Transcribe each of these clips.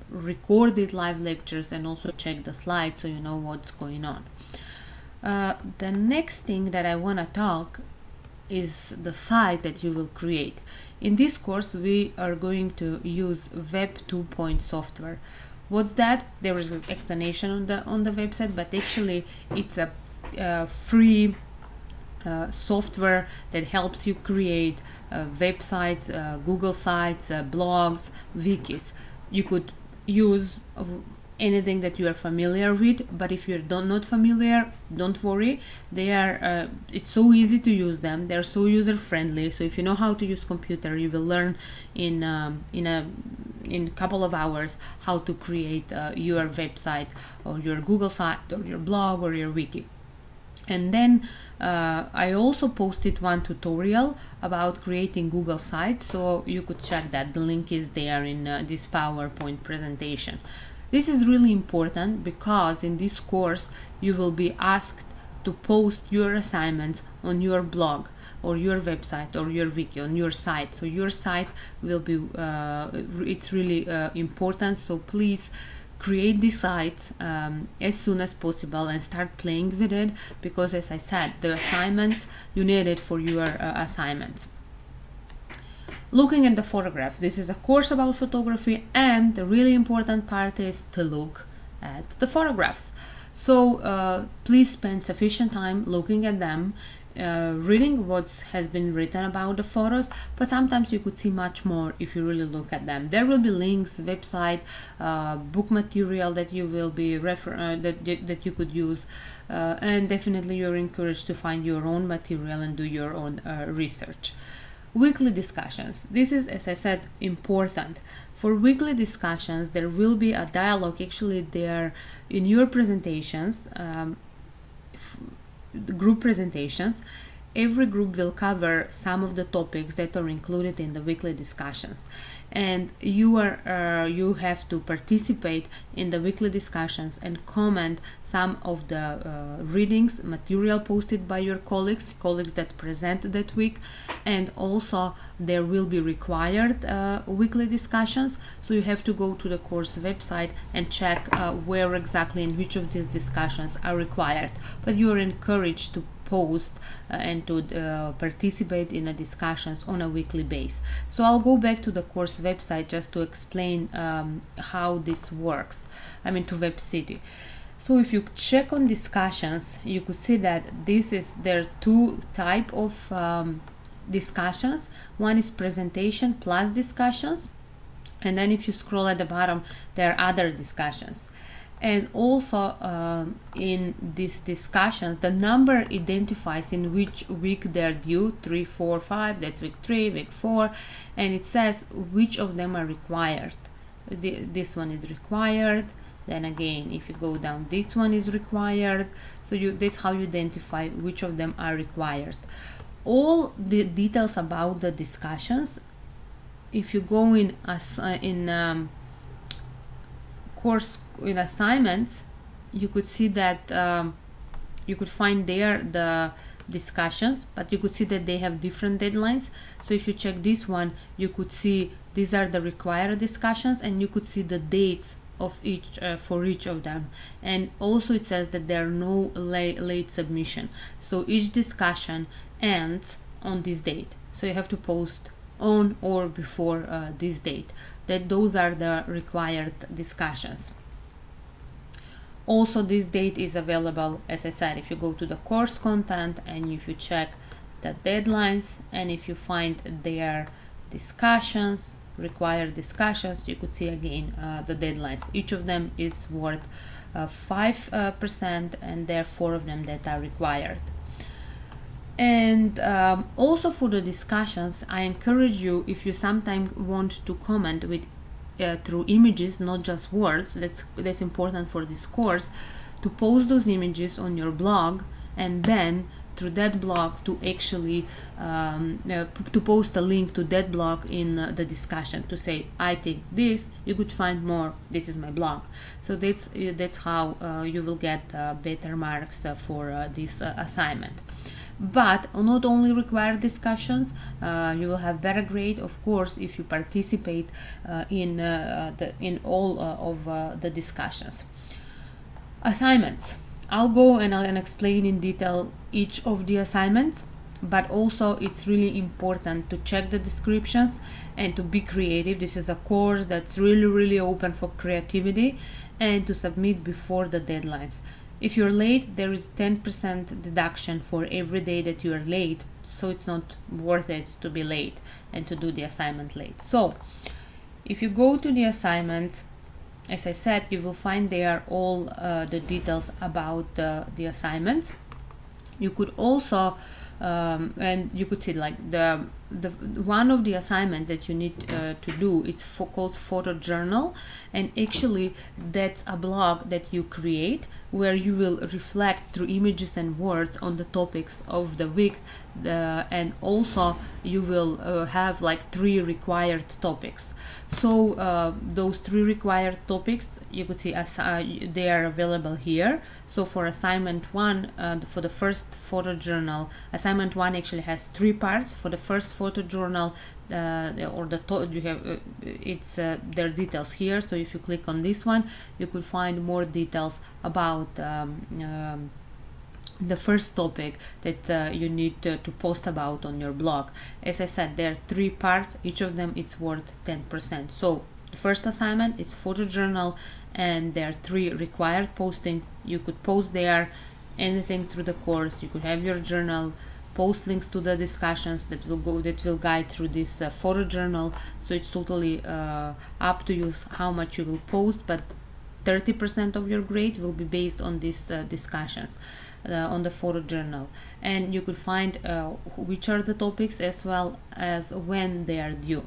recorded live lectures and also check the slides so you know what's going on. The next thing that I want to talk is the site that you will create. In this course we are going to use Web 2.0 software. What's that? There is an explanation on the website, but actually it's a free software that helps you create websites, Google sites, blogs, wikis. You could use anything that you are familiar with, but if you're not familiar, don't worry. They are it's so easy to use them. They're so user friendly, so if you know how to use computer, you will learn in a couple of hours how to create your website or your Google site or your blog or your wiki. And then I also posted one tutorial about creating Google sites, so you could check that. The link is there in this PowerPoint presentation. This is really important because in this course you will be asked to post your assignments on your blog or your website or your wiki on your site. So your site will be it's really important, so please create the site as soon as possible and start playing with it, because as I said, the assignments, you need it for your assignments. Looking at the photographs, this is a course about photography, and the really important part is to look at the photographs. So please spend sufficient time looking at them, reading what has been written about the photos, but sometimes you could see much more if you really look at them. There will be links, website, book material that you will be that you could use, and definitely you're encouraged to find your own material and do your own research. Weekly discussions. This is, as I said, important. For weekly discussions, there will be a dialogue. Actually, there in your presentations, group presentations, every group will cover some of the topics that are included in the weekly discussions, and you have to participate in the weekly discussions and comment some of the readings, material posted by your colleagues that present that week, and also there will be required weekly discussions, so you have to go to the course website and check where exactly in which of these discussions are required, but you are encouraged to post and to participate in the discussions on a weekly basis. So I'll go back to the course website just to explain how this works, I mean to WebCity. So if you check on discussions, you could see that there are two types of discussions. One is presentation plus discussions, and then if you scroll at the bottom, there are other discussions. And also in these discussions, the number identifies in which week they're due, 3, 4, 5, that's week 3, week 4, and it says which of them are required. This one is required. Then again, if you go down, this one is required. So that's how you identify which of them are required. All the details about the discussions, if you go in course in assignments, you could see that you could find there the discussions, but you could see that they have different deadlines. So if you check this one, you could see these are the required discussions, and you could see the dates of each for each of them, and also it says that there are no late submission, so each discussion ends on this date, so you have to post on or before this date. Those are the required discussions. Also, this date is available, as I said, if you go to the course content and if you check the deadlines, and if you find their discussions, required discussions, you could see again the deadlines. Each of them is worth 5%, and there are 4 of them that are required. And also for the discussions, I encourage you, if you sometimes want to comment with through images, not just words, that's important for this course, to post those images on your blog, and then through that blog to actually to post a link to that blog in the discussion, to say, I think this, you could find more, this is my blog. So that's how you will get better marks for this assignment. but not only required discussions, you will have better grade, of course, if you participate in all of the discussions. Assignments. I'll go and I'll explain in detail each of the assignments, but also it's really important to check the descriptions and to be creative. This is a course that's really open for creativity, and to submit before the deadlines. If you're late, there is 10% deduction for every day that you are late, so it's not worth it to be late and to do the assignment late. So if you go to the assignments, as I said, you will find there all the details about the assignments. You could also and you could see like the one of the assignments that you need to do, it's called photo journal, and actually that's a blog that you create where you will reflect through images and words on the topics of the week, and also you will have like 3 required topics. So those 3 required topics, you could see they are available here. So for assignment 1, for the first photo journal, assignment 1 actually has 3 parts. For the first photo journal, you have it's their details here. So if you click on this one, you could find more details about the first topic that you need to post about on your blog. As I said, there are 3 parts. Each of them is worth 10%. So the first assignment is photo journal, and there are 3 required posting. You could post there anything through the course. You could have your journal, post links to the discussions that will guide through this photo journal. So it's totally up to you how much you will post, but 30% of your grade will be based on these discussions on the photo journal. And you could find which are the topics as well as when they are due.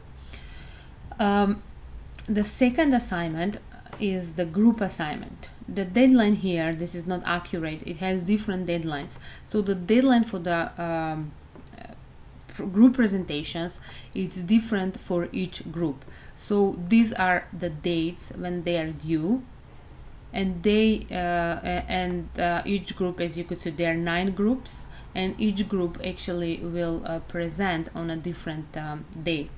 The second assignment is the group assignment. The deadline here, this is not accurate, it has different deadlines. So the deadline for the group presentations is different for each group. So these are the dates when they are due, and each group, as you could see, there are 9 groups, and each group actually will present on a different day.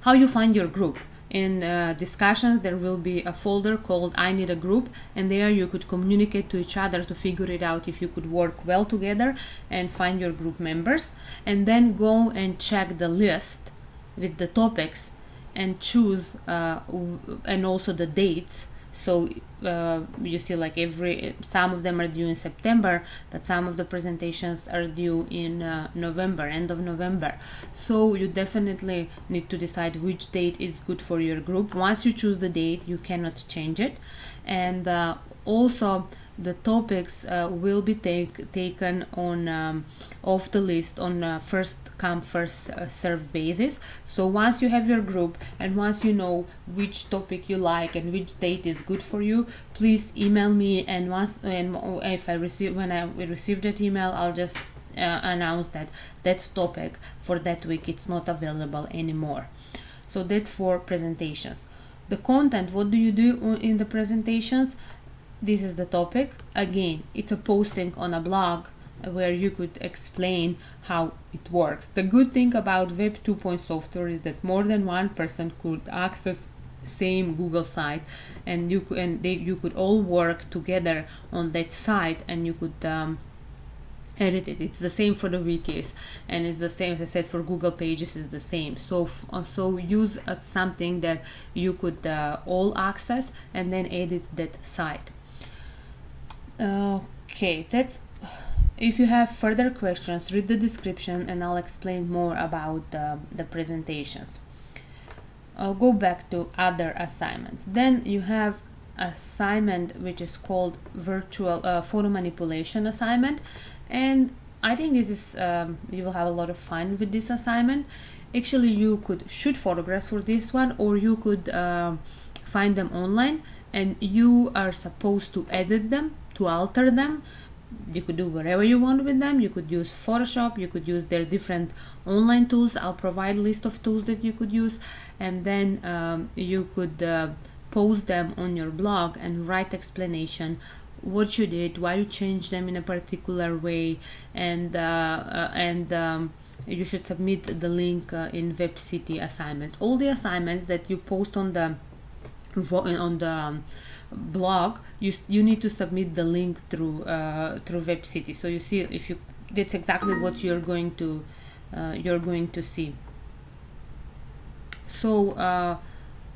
How you find your group? In discussions, there will be a folder called I need a group, and there you could communicate to each other to figure it out if you could work well together and find your group members, and then go and check the list with the topics and choose and also the dates. So you see, like some of them are due in September, but some of the presentations are due in November, end of November. So you definitely need to decide which date is good for your group. Once you choose the date, you cannot change it. And also the topics will be taken on off the list on first come first served basis. So once you have your group and once you know which topic you like and which date is good for you, please email me, and if I receive that email, I'll just announce that topic for that week it's not available anymore. So that's for presentations. The content, what do you do in the presentations? This is the topic. Again, it's a posting on a blog where you could explain how it works. The good thing about Web 2.0 software is that more than one person could access same Google site, and you could all work together on that site, and you could edit it. It's the same for the wikis, and it's the same, as I said, for Google Pages is the same. So use something that you could all access and then edit that site. Okay, that's. If you have further questions, read the description and I'll explain more about the presentations. I'll go back to other assignments. Then you have assignment which is called virtual photo manipulation assignment, and I think this is you will have a lot of fun with this assignment. Actually, you could shoot photographs for this one, or you could find them online, and you are supposed to edit them, to alter them. You could do whatever you want with them. You could use Photoshop, you could use their different online tools. I'll provide a list of tools that you could use, and then you could post them on your blog and write explanation what you did, why you changed them in a particular way, and you should submit the link in WebCity assignments. All the assignments that you post on the blog, you need to submit the link through WebCity. So you see, if you, that's exactly what you're going to see. So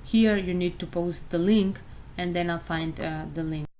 here you need to post the link, and then I'll find the link.